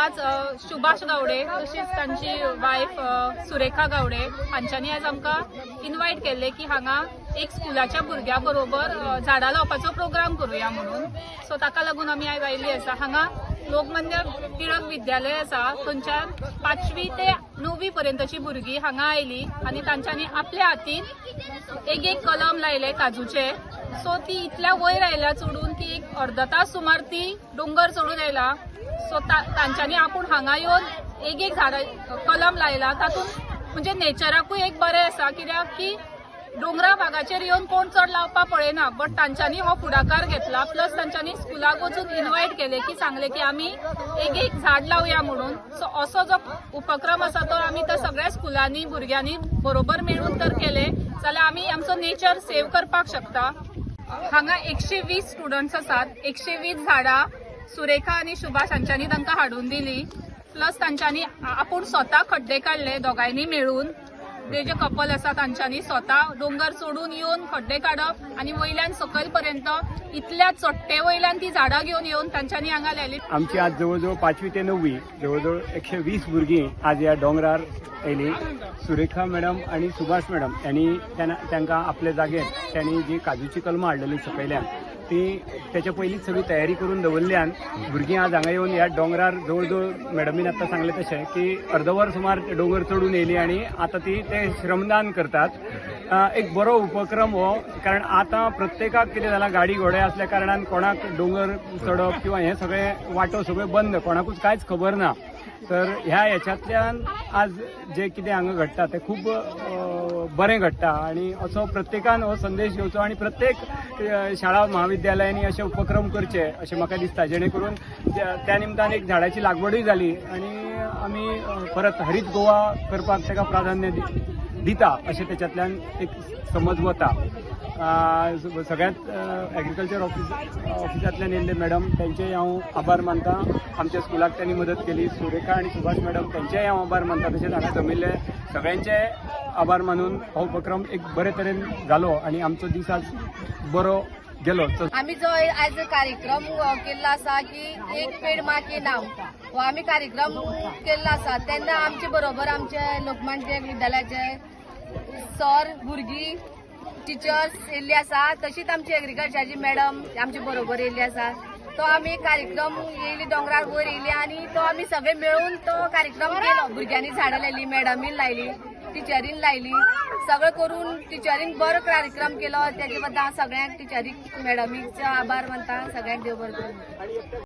आज सुभाष गावडे तशीच तांची वायफ सुरेखा गावडे हांच्यांनी आज आमकां इन्वायट केल्ले की हांगा एक स्कुलाच्या भुरग्यां बरोबर झाडां लावपाचो प्रोग्राम करूया म्हणून. सो ताका लागून आमी आयज आयिल्ली आसा. हांगा लोकमान्य टिळक विद्यालय आसा थंयच्यान 5वी ते 9वी पर्यंतची भुरगीं हांगा आयली आनी तांच्यांनी आपल्या हातीन एक कलम लायले काजूचे. सो ती इतल्या वयर आयल्या चडून की एक अर्द तास सुमार ती डोंगर चडून आयला. सो तांच्यांनी आपूण हांगा येवन एक झाड कलम लायला. तातूंत म्हणजे नेचराकूय एक बरें आसा कित्याक की डोंगरा भागाचेर येवन कोण चड लावपा पळयना. बट तांच्यांनी हो फुडाकार घेतला. प्लस तांच्यांनी स्कुलाक वचून इन्वायट केले की सांगले की आमी एक झाड लावया म्हणून. सो असो जो उपक्रम आसा तो आमी त्या सगळ्या स्कुलांनी भुरग्यांनी बरोबर मेळून तर केले जाल्यार आमी आमचो नेचर सेव्ह करपाक शकता. हांगा 120 स्टुडंट्स आसात. 120 झाडां सुरेखा आनी सुभाष हांच्यांनी तांकां हाडून दिली. प्लस तांच्यांनी आपूण स्वता खड्डे काडले दोगांयनी मेळून. ते जे कपल आसा तांच्यांनी स्वता डोंगर चडून येवन खड्डे काडप आनी वयल्यान सकयल पर्यंत इतल्या चोट्टे वयल्यान ती झाडां घेवन येवन तांच्यांनी हांगा लायली. आमची आज जवळजवळ 5वी ते 9वी जवळजवळ 120 भुरगीं आज ह्या डोंगरार येयली. सुरेखा मॅडम आणि सुभाष मॅडम यांनी तांकां आपल्या जागेर त्यांनी जी काजूची कलमां हाडलेली सकयल्यान ती त्याच्या पयलींच सगळी तयारी करून दवरल्यान भुरगीं आज हांगा येवन ह्या डोंगरार जवळजवळ मॅडमीन आतां सांगलें तशें की अर्दवर सुमार डोंगर चडून येयली आणि आता ती ते श्रमदान करतात. एक बरो उपक्रम हो. कारण आता प्रत्येकाक कितें जालां गाडी घोडे असल्या कारणान कोणाक डोंगर चडप किंवा हे सगळे वाटो सगळे बंद कोणाकूच कांयच खबर ना. तर ह्या हेच्यातल्यान आज जे कितें हांगा घडटा तें खूब बरें घडटा आणि असो प्रत्येकान हो संदेश घेवचो आणि प्रत्येक शाळा महाविद्यालयांनी असे उपक्रम करचे अशें म्हाका दिसता जेणे करून त्या निमतान एक झाडाची लागवडूय जाली आणि आमी परत हरीत गोवा करपाक ताका प्राधान्य दिता अशें तेच्यातल्यान एक समज वता. सगळ्यात ॲग्रिकल्चर ऑफिसांतल्यान येयल्ले मॅडम त्यांचेय हांव आभार मानता. आमच्या स्कुलाक त्यांनी मदत केली. सुरेखा आणि सुभाष मॅडम त्यांचेय हांव आभार मानता. तशेंच हांगा जमिल्ले सगळ्यांचे आभार मानून हो उपक्रम एक बरे तरेन जालो आणि आमचो दीस आज बरो गेलो. आम्ही जो आज कार्यक्रम केला असा की एक पेड माँ के नाम हो आम्ही कार्यक्रम केला असा तेन्ना आमचे बरोबर आमचे लोकमान्य टिळक विद्यालयाचे सर भुरगीं टिचर्स येयल्ली आसा. तशीच आमची एग्रीकल्चरची मॅडम आमचे बरोबर येयल्ली आसा. तो आमी कार्यक्रम येयली डोंगरार वयर येयली आणि तो आमी सगळे मेळून तो कार्यक्रम केलो. भुरग्यांनी झाडां लायली, मॅडमीन लायली, टिचरीन लायली, सगळं करून टिचरीन बरो कार्यक्रम केलो. त्याच्या बद्दल सगळ्यांक टिचरीक मॅडमीचो आभार मानता. सगळ्यांक देव बरें करूं.